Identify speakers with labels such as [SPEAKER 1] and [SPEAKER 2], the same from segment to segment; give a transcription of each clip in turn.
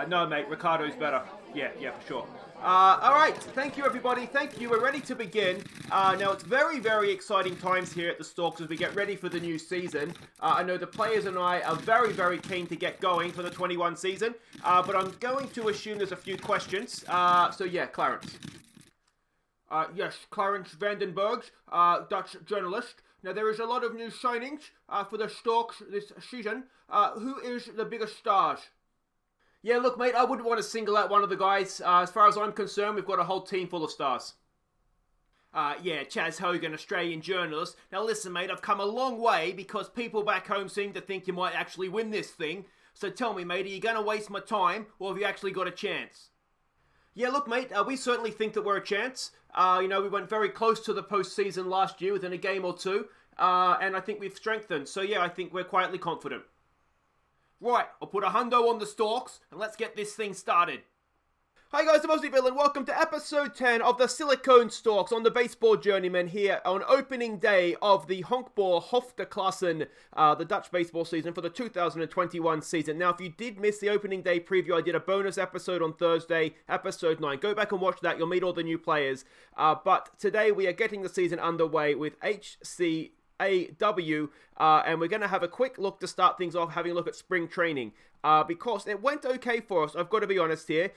[SPEAKER 1] No, mate, Ricardo's better. Yeah, for sure. All right, thank you, everybody. Thank you. We're ready to begin. Now, it's very, very exciting times here at the Storks as we get ready for the new season. I know the players and I are very, very keen to get going for the 21 season, but I'm going to assume there's a few questions. So, yeah, Clarence. Yes, Clarence Vandenberg, Dutch journalist. Now, there is a lot of new signings for the Storks this season. Who is the biggest stars? Yeah, look, mate, I wouldn't want to single out one of the guys. As far as I'm concerned, we've got a whole team full of stars. Yeah, Chaz Hogan, Australian journalist. Now listen, mate, I've come a long way because people back home seem to think you might actually win this thing. So tell me, mate, are you going to waste my time or have you actually got a chance? Yeah, look, mate, we certainly think that we're a chance. We went very close to the postseason last year within a game or two. And I think we've strengthened. So yeah, I think we're quietly confident. Right, I'll put a hundo on the Storks, and let's get this thing started. Hi guys, I'm Aussie and welcome to episode 10 of the Silicon Storks on the Baseball Journeyman here on opening day of the Honkbal Hoofdklasse, the Dutch baseball season for the 2021 season. Now, if you did miss the opening day preview, I did a bonus episode on Thursday, episode 9. Go back and watch that, you'll meet all the new players. But today we are getting the season underway with HCAW, and we're going to have a quick look to start things off, having a look at spring training, because it went okay for us, I've got to be honest here.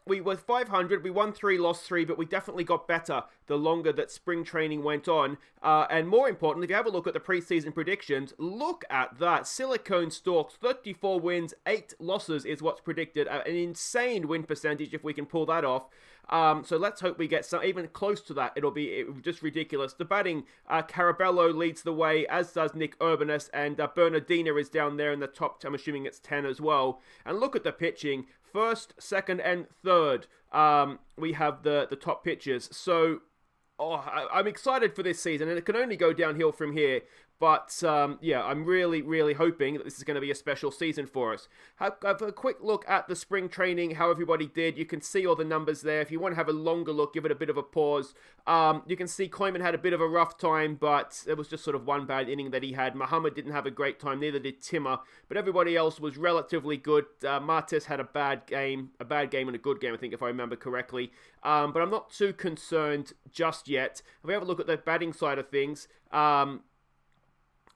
[SPEAKER 1] We were 500, we won 3, lost 3, but we definitely got better the longer that spring training went on. And more importantly, if you have a look at the preseason predictions, look at that. Silicon Storks, 34 wins, 8 losses is what's predicted. An insane win percentage if we can pull that off. So let's hope we get some even close to that. It'll be just ridiculous. The batting, Carabello leads the way, as does Nick Urbanus, and Bernardina is down there in the top, I'm assuming it's 10 as well. And look at the pitching. First, second, and third, we have the top pitchers. So, I'm excited for this season, and it can only go downhill from here. But, yeah, I'm really, really hoping that this is going to be a special season for us. Have a quick look at the spring training, how everybody did. You can see all the numbers there. If you want to have a longer look, give it a bit of a pause. You can see Koeman had a bit of a rough time, but it was just sort of one bad inning that he had. Muhammad didn't have a great time, neither did Timmer. But everybody else was relatively good. Martes had a bad game and a good game, I think, if I remember correctly. But I'm not too concerned just yet. If we have a look at the batting side of things,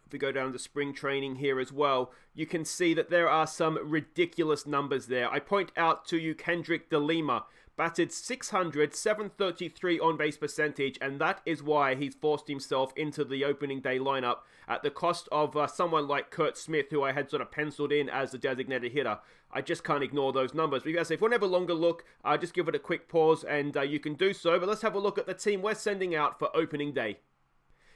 [SPEAKER 1] if we go down to spring training here as well, you can see that there are some ridiculous numbers there. I point out to you Kendrick Delamare batted 600, 733 on-base percentage, and that is why he's forced himself into the opening day lineup at the cost of someone like Kurt Smith, who I had sort of penciled in as the designated hitter. I just can't ignore those numbers. But if you want to have a longer look, just give it a quick pause, and you can do so. But let's have a look at the team we're sending out for opening day.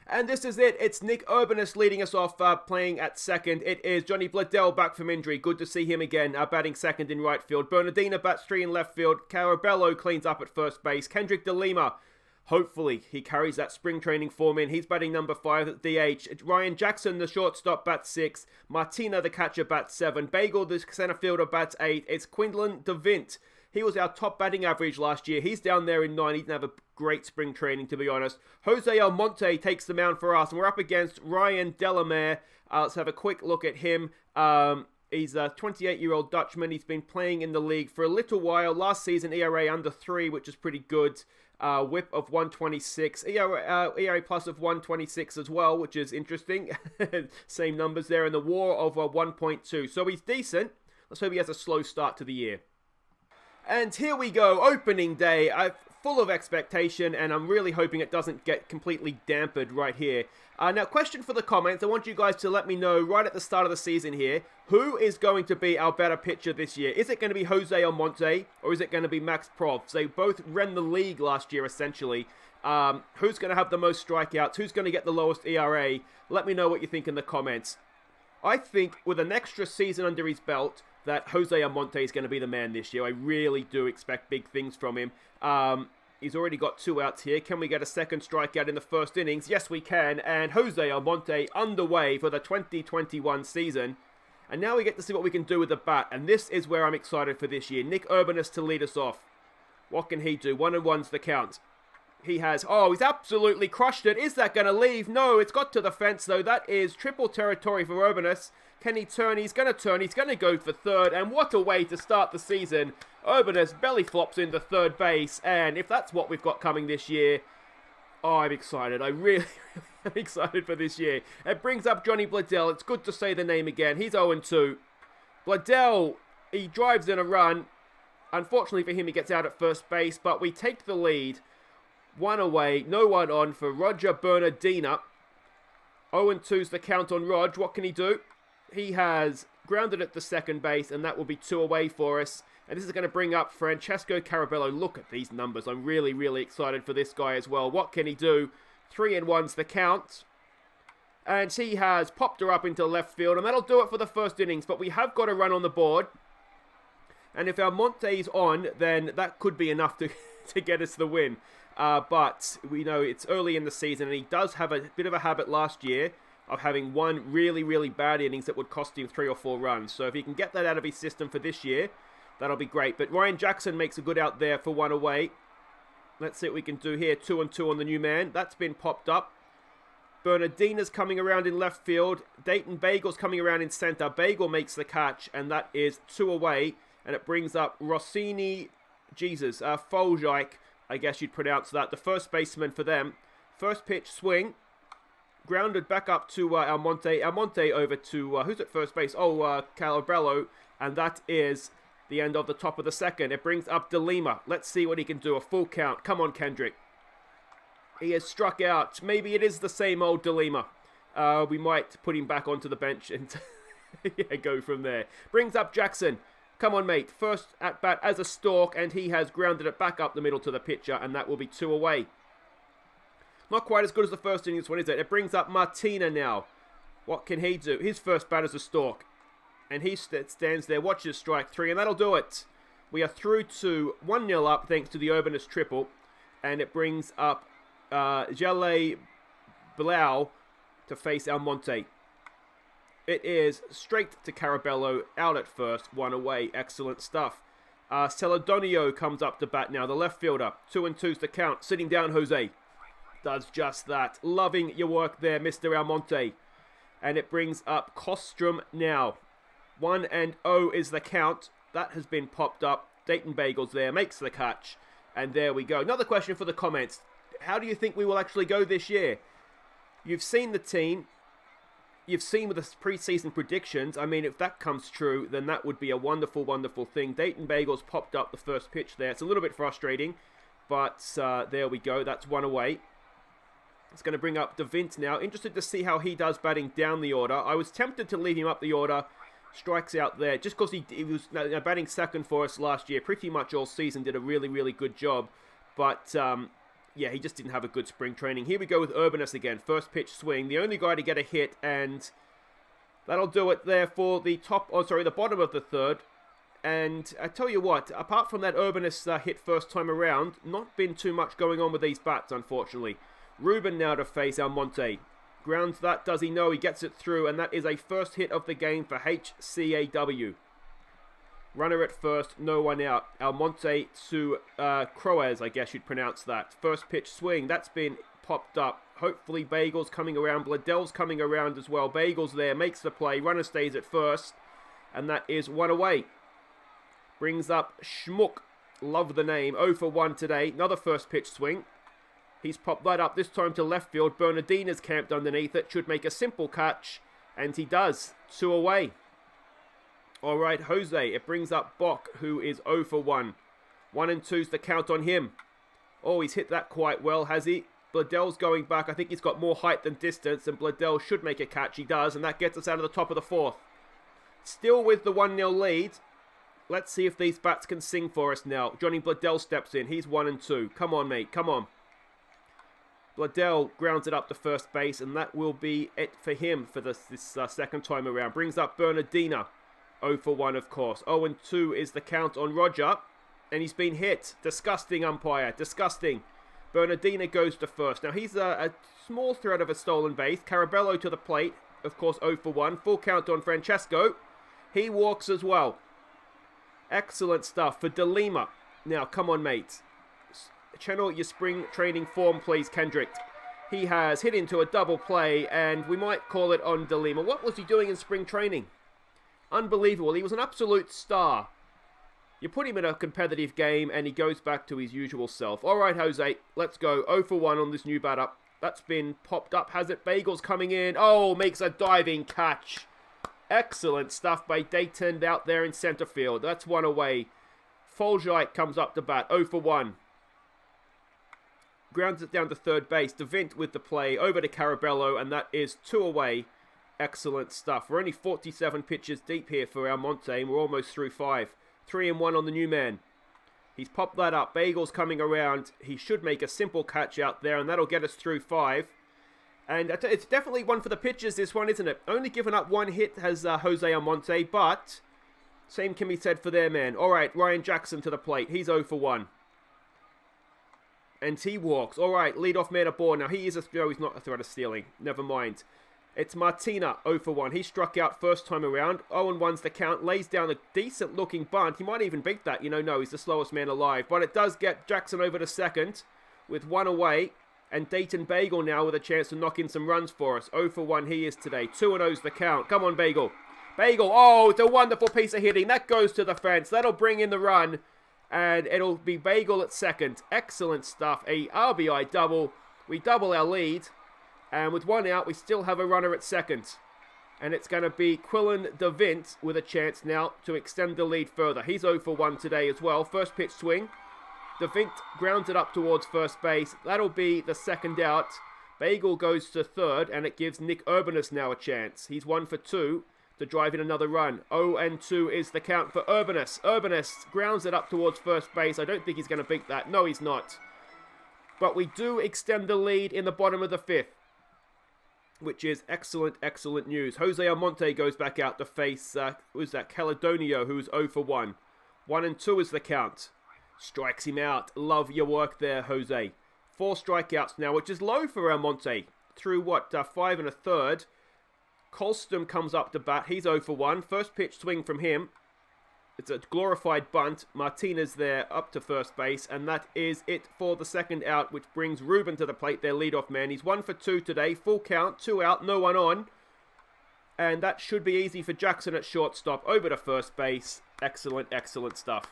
[SPEAKER 1] And this is it. It's Nick Urbanus leading us off, playing at second. It is Johnny Bledell back from injury. Good to see him again, batting second in right field. Bernardina bats 3 in left field. Carabello cleans up at first base. Kendrick Delamare, hopefully he carries that spring training form in. He's batting number 5 at DH. Ryan Jackson, the shortstop, bats 6. Martina, the catcher, bats 7. Bagel, the center fielder, bats 8. It's Quindlen DeVint. He was our top batting average last year. He's down there in 9. He didn't have a great spring training, to be honest. Jose Almonte takes the mound for us, and we're up against Ryan Delamare. Let's have a quick look at him. He's a 28-year-old Dutchman. He's been playing in the league for a little while. Last season, ERA under 3, which is pretty good. Whip of 126. ERA plus of 126 as well, which is interesting. Same numbers there. And the WAR of 1.2. So he's decent. Let's hope he has a slow start to the year. And here we go, opening day. I'm full of expectation, and I'm really hoping it doesn't get completely dampened right here. Now, question for the comments. I want you guys to let me know right at the start of the season here, who is going to be our better pitcher this year? Is it going to be Jose Almonte, or is it going to be Max Proves? They both ran the league last year, essentially. Who's going to have the most strikeouts? Who's going to get the lowest ERA? Let me know what you think in the comments. I think with an extra season under his belt, that Jose Almonte is going to be the man this year. I really do expect big things from him. He's already got 2 outs here. Can we get a second strikeout in the first innings? Yes, we can. And Jose Almonte underway for the 2021 season. And now we get to see what we can do with the bat. And this is where I'm excited for this year. Nick Urbanus to lead us off. What can he do? 1-1's the count. He has, he's absolutely crushed it. Is that going to leave? No, it's got to the fence, though. That is triple territory for Urbanus. Can he turn? He's going to turn. He's going to go for third. And what a way to start the season. Urbanus belly flops into third base. And if that's what we've got coming this year, oh, I'm excited. I really am excited for this year. It brings up Johnny Bledell. It's good to say the name again. He's 0-2. Bledell, he drives in a run. Unfortunately for him, he gets out at first base. But we take the lead. 1 away, no one on for Roger Bernardina. 0-2's the count on Rog. What can he do? He has grounded at the second base, and that will be 2 away for us. And this is going to bring up Francesco Carabello. Look at these numbers. I'm really, really excited for this guy as well. What can he do? 3-1's the count. And he has popped her up into left field, and that'll do it for the first innings. But we have got a run on the board. And if Almonte's on, then that could be enough to get us the win. But we know it's early in the season, and he does have a bit of a habit last year of having one really, really bad innings that would cost him 3 or 4 runs. So if he can get that out of his system for this year, that'll be great. But Ryan Jackson makes a good out there for 1 away. Let's see what we can do here. 2-2 on the new man. That's been popped up. Bernardina's coming around in left field. Dayton Bagel's coming around in center. Bagel makes the catch, and that is 2 away. And it brings up Rossini, Foljijk, I guess you'd pronounce that. The first baseman for them. First pitch swing. Grounded back up to Almonte. Almonte over to, who's at first base? Carabello. And that is the end of the top of the second. It brings up Delamare. Let's see what he can do. A full count. Come on, Kendrick. He has struck out. Maybe it is the same old Delamare. We might put him back onto the bench and go from there. Brings up Jackson. Come on, mate. First at bat as a Stork, and he has grounded it back up the middle to the pitcher, and that will be 2 away. Not quite as good as the first innings one, is it? It brings up Martina now. What can he do? His first bat as a Stork. And he stands there, watches strike 3, and that'll do it. We are through to 1-0 up thanks to the Urbanus triple. And it brings up Jale Blau to face Almonte. It is straight to Carabello, out at first, 1 away. Excellent stuff. Celadonio comes up to bat now, the left fielder. 2-2's the count. Sitting down, Jose. Does just that. Loving your work there, Mr. Almonte. And it brings up Kostrom now. 1-0 is the count. That has been popped up. Dayton Bagels there, makes the catch. And there we go. Another question for the comments. How do you think we will actually go this year? You've seen the team. You've seen with the preseason predictions. I mean, if that comes true, then that would be a wonderful, wonderful thing. Dayton Bagels popped up the first pitch there. It's a little bit frustrating. But there we go. That's 1 away. It's going to bring up DeVint now. Interested to see how he does batting down the order. I was tempted to leave him up the order. Strikes out there. Just because he was batting second for us last year. Pretty much all season. Did a really, really good job. But, yeah, he just didn't have a good spring training. Here we go with Urbanus again. First pitch swing. The only guy to get a hit. And that'll do it there for the the bottom of the third. And I tell you what, apart from that Urbanus hit first time around, not been too much going on with these bats, unfortunately. Ruben now to face Almonte. Grounds that, does he know? He gets it through, and that is a first hit of the game for HCAW. Runner at first, no one out. Almonte to Croaz, I guess you'd pronounce that. First pitch swing, that's been popped up. Hopefully Bagel's coming around. Bledell's coming around as well. Bagel's there, makes the play. Runner stays at first, and that is 1 away. Brings up Schmuck. Love the name. 0 for 1 today. Another first pitch swing. He's popped that up, this time to left field. Bernardina's camped underneath it. Should make a simple catch. And he does. 2 away. Alright, Jose. It brings up Bock, who is 0 for 1. 1-2's the count on him. Oh, he's hit that quite well, has he? Bledell's going back. I think he's got more height than distance. And Bledell should make a catch. He does. And that gets us out of the top of the 4th. Still with the 1-0 lead. Let's see if these bats can sing for us now. Johnny Bledell steps in. He's 1-2. Come on, mate. Come on. Bledell grounds it up to first base, and that will be it for him for this second time around. Brings up Bernardina. 0 for 1, of course. 0-2 is the count on Roger, and he's been hit. Disgusting umpire. Disgusting. Bernardina goes to first. Now, he's a small threat of a stolen base. Carabello to the plate. Of course, 0 for 1. Full count on Francesco. He walks as well. Excellent stuff for Delamare. Now, come on, mate. Channel your spring training form, please, Kendrick. He has hit into a double play, and we might call it on Delamare. What was he doing in spring training? Unbelievable. He was an absolute star. You put him in a competitive game, and he goes back to his usual self. All right, Jose, let's go. 0 for 1 on this new batter. That's been popped up, has it? Bagel's coming in. Oh, makes a diving catch. Excellent stuff by Dayton out there in center field. That's one away. Folgite comes up to bat. 0 for 1. Grounds it down to third base. DeVint with the play over to Carabello, and that is 2 away. Excellent stuff. We're only 47 pitches deep here for Almonte, and we're almost through 5. 3 and 1 on the new man. He's popped that up. Bagel's coming around. He should make a simple catch out there, and that'll get us through 5. And it's definitely one for the pitchers, this one, isn't it? Only given up 1 hit has Jose Almonte, but same can be said for their man. All right, Ryan Jackson to the plate. He's 0 for 1. And he walks. All right, leadoff man aboard. Now, he is no, he's not a threat of stealing. Never mind. It's Martina, 0 for 1. He struck out first time around. 0 and 1's the count. Lays down a decent-looking bunt. He might even beat that. You know, no, he's the slowest man alive. But it does get Jackson over to second with 1 away. And Dayton Bagel now with a chance to knock in some runs for us. 0 for 1 he is today. 2 and 0's the count. Come on, Bagel. Bagel, oh, it's a wonderful piece of hitting. That goes to the fence. That'll bring in the run. And it'll be Bagel at second. Excellent stuff. A RBI double. We double our lead. And with 1 out, we still have a runner at second. And it's going to be Quillen DeVint with a chance now to extend the lead further. He's 0 for 1 today as well. First pitch swing. DeVint grounds it up towards first base. That'll be the second out. Bagel goes to third, and it gives Nick Urbanus now a chance. He's 1 for 2 to drive in another run. 0 and 2 is the count for Urbanus. Urbanus grounds it up towards first base. I don't think he's going to beat that. No, he's not. But we do extend the lead in the bottom of the 5th. Which is excellent, excellent news. Jose Almonte goes back out to face, who's that? Caledonio, who's 0 for 1. 1 and 2 is the count. Strikes him out. Love your work there, Jose. 4 strikeouts now, which is low for Almonte. Through what, 5 and a third. Colston comes up to bat. He's 0 for 1. First pitch swing from him. It's a glorified bunt. Martinez there up to first base. And that is it for the second out, which brings Ruben to the plate, their leadoff man. He's 1 for 2 today. Full count. 2 out. No one on. And that should be easy for Jackson at shortstop. Over to first base. Excellent, excellent stuff.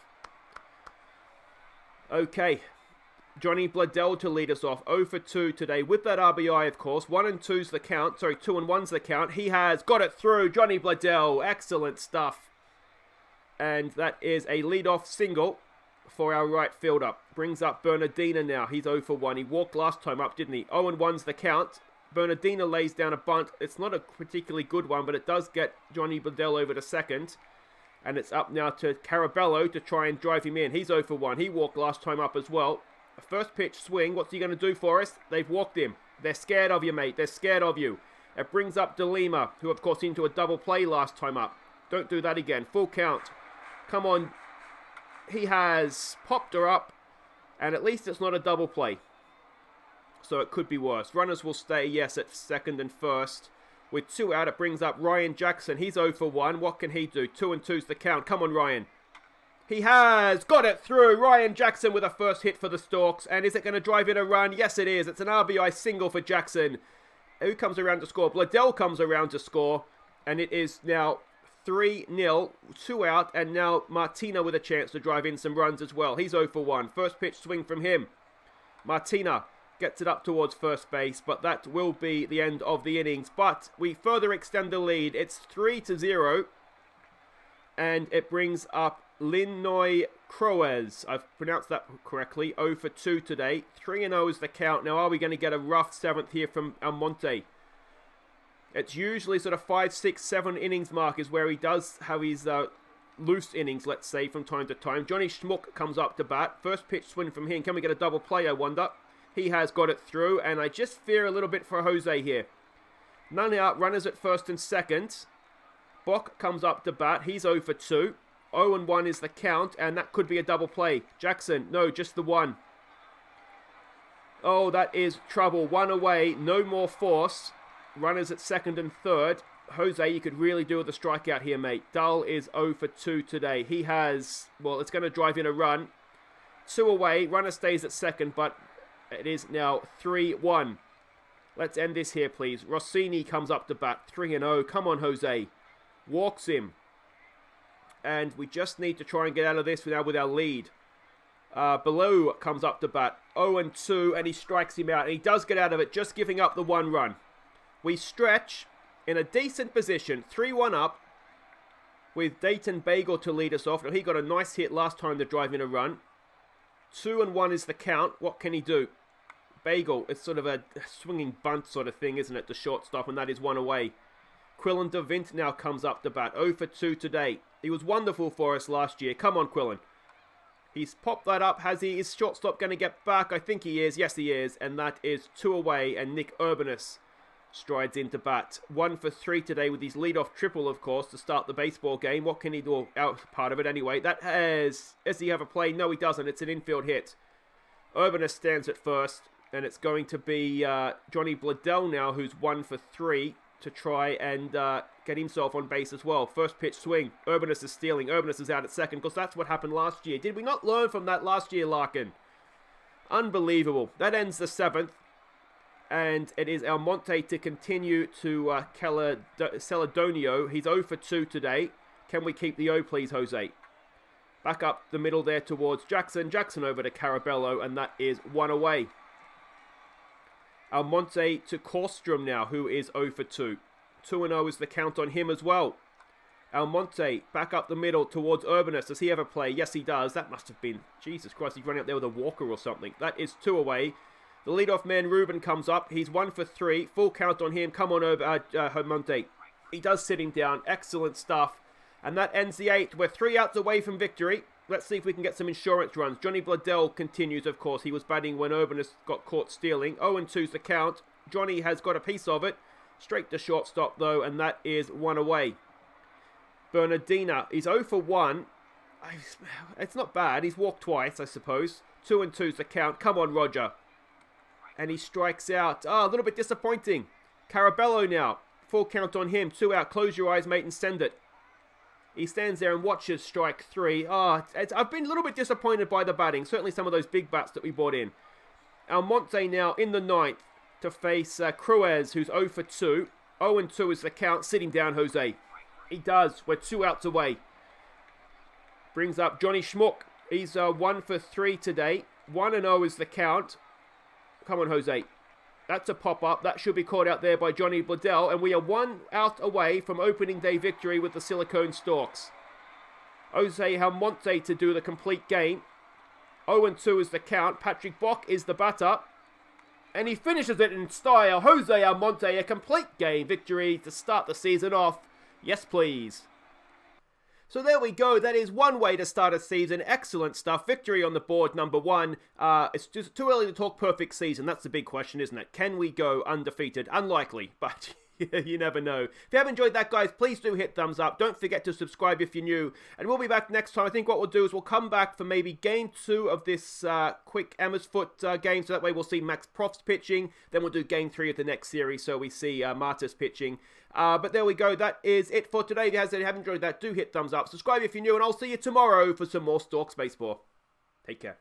[SPEAKER 1] Okay. Johnny Bladell to lead us off. 0 for 2 today with that RBI, of course. 1 and 2's the count. Sorry, 2 and 1's the count. He has got it through. Johnny Bladell. Excellent stuff. And that is a leadoff single for our right fielder. Brings up Bernardina now. He's 0 for 1. He walked last time up, didn't he? 0 and 1's the count. Bernardina lays down a bunt. It's not a particularly good one, but it does get Johnny Bladell over to second. And it's up now to Carabello to try and drive him in. He's 0 for 1. He walked last time up as well. A first pitch swing. What's he going to do for us? They've walked him. They're scared of you, mate. They're scared of you. It brings up Delamare, who of course into a double play last time up. Don't do that again. Full count. Come on. He has popped her up. And at least it's not a double play. So it could be worse. Runners will stay, yes, at second and first. With 2 out, it brings up Ryan Jackson. He's 0 for 1. What can he do? 2 and 2's the count. Come on, Ryan. He has got it through. Ryan Jackson with a first hit for the Storks. And is it going to drive in a run? Yes, it is. It's an RBI single for Jackson. Who comes around to score? Bladell comes around to score. And it is now 3-0, 2 out, and now Martina with a chance to drive in some runs as well. He's 0 for 1. First pitch swing from him. Martina gets it up towards first base, but that will be the end of the innings. But we further extend the lead. It's 3-0, and it brings up Linoy Croes. I've pronounced that correctly. 0 for 2 today. 3 and 0 is the count. Now, are we going to get a rough 7th here from Almonte? It's usually sort of 5, 6, 7 innings mark is where he does have his loose innings, let's say, from time to time. Johnny Schmuck comes up to bat. First pitch swing from him. Can we get a double play, I wonder? He has got it through, and I just fear a little bit for Jose here. None out, runners at first and second. Bock comes up to bat. He's 0 for 2. 0 and 1 is the count, and that could be a double play. Jackson, no, just the 1. Oh, that is trouble. 1 away, no more force. Runners at second and third. Jose, you could really do with a strikeout here, mate. Dull is 0 for 2 today. He has, well, it's going to drive in a run. 2 away. Runner stays at second, but it is now 3-1. Let's end this here, please. Rossini comes up to bat. 3-0. Come on, Jose. Walks him. And we just need to try and get out of this now with our lead. Below comes up to bat. 0-2, and he strikes him out. And he does get out of it, just giving up the 1 run. We stretch in a decent position. 3-1 up. With Dayton Bagel to lead us off. Now, he got a nice hit last time to drive in a run. 2-1 is the count. What can he do? Bagel, it's sort of a swinging bunt sort of thing, isn't it? The shortstop, and that is 1 away. Quillen DeVint now comes up to bat. 0 for 2 today. He was wonderful for us last year. Come on, Quillen. He's popped that up. Has he? Is shortstop going to get back? I think he is. Yes, he is. And that is 2 away. And Nick Urbanus strides into bat. 1 for 3 today with his leadoff triple, of course, to start the baseball game. What can he do? Out part of it anyway. That has... Does he have a play? No, he doesn't. It's an infield hit. Urbanus stands at first. And it's going to be Johnny Bladell now, who's 1 for 3 to try and get himself on base as well. First pitch swing. Urbanus is stealing. Urbanus is out at second, because that's what happened last year. Did we not learn from that last year, Larkin? Unbelievable. That ends the 7th. And it is Almonte to continue to Celadonio. He's 0 for 2 today. Can we keep the O, please, Jose? Back up the middle there towards Jackson. Jackson over to Carabello, and that is 1 away. Almonte to Korstrom now, who is 0 for 2. 2-0 is the count on him as well. Almonte back up the middle towards Urbanus. Does he ever play? Yes, he does. That must have been... Jesus Christ, he's running up there with a walker or something. That is 2 away. The leadoff man, Ruben, comes up. He's 1 for 3. Full count on him. Come on over, Almonte. He does sit him down. Excellent stuff. And that ends the 8th. We're 3 outs away from victory. Let's see if we can get some insurance runs. Johnny Bladell continues, of course. He was batting when Urbanus got caught stealing. 0-2's the count. Johnny has got a piece of it. Straight to shortstop, though, and that is 1 away. Bernardina, he's 0 for 1. It's not bad. He's walked twice, I suppose. 2-2's the count. Come on, Roger. And he strikes out. A little bit disappointing. Carabello now. Full count on him. 2 out. Close your eyes, mate, and send it. He stands there and watches strike 3. I've been a little bit disappointed by the batting. Certainly some of those big bats that we brought in. Almonte now in the 9th to face Cruez, who's 0 for 2. 0-2 is the count. Sit him down, Jose. He does. We're 2 outs away. Brings up Johnny Schmuck. He's 1 for 3 today. 1-0 is the count. Come on, Jose. That's a pop-up. That should be caught out there by Johnny Bladell. And we are 1 out away from opening day victory with the Silicon Storks. Jose Almonte to do the complete game. 0-2 is the count. Patrick Bock is the batter. And he finishes it in style. Jose Almonte, a complete game victory to start the season off. Yes, please. So there we go. That is one way to start a season. Excellent stuff. Victory on the board, number 1. It's just too early to talk perfect season. That's the big question, isn't it? Can we go undefeated? Unlikely, but you never know. If you have enjoyed that, guys, please do hit thumbs up. Don't forget to subscribe if you're new. And we'll be back next time. I think what we'll do is we'll come back for maybe game 2 of this quick Amersfoort game. So that way we'll see Max Profs pitching. Then we'll do game 3 of the next series. So we see Martis pitching. But there we go. That is it for today. If you haven't enjoyed that, do hit thumbs up. Subscribe if you're new. And I'll see you tomorrow for some more Storks baseball. Take care.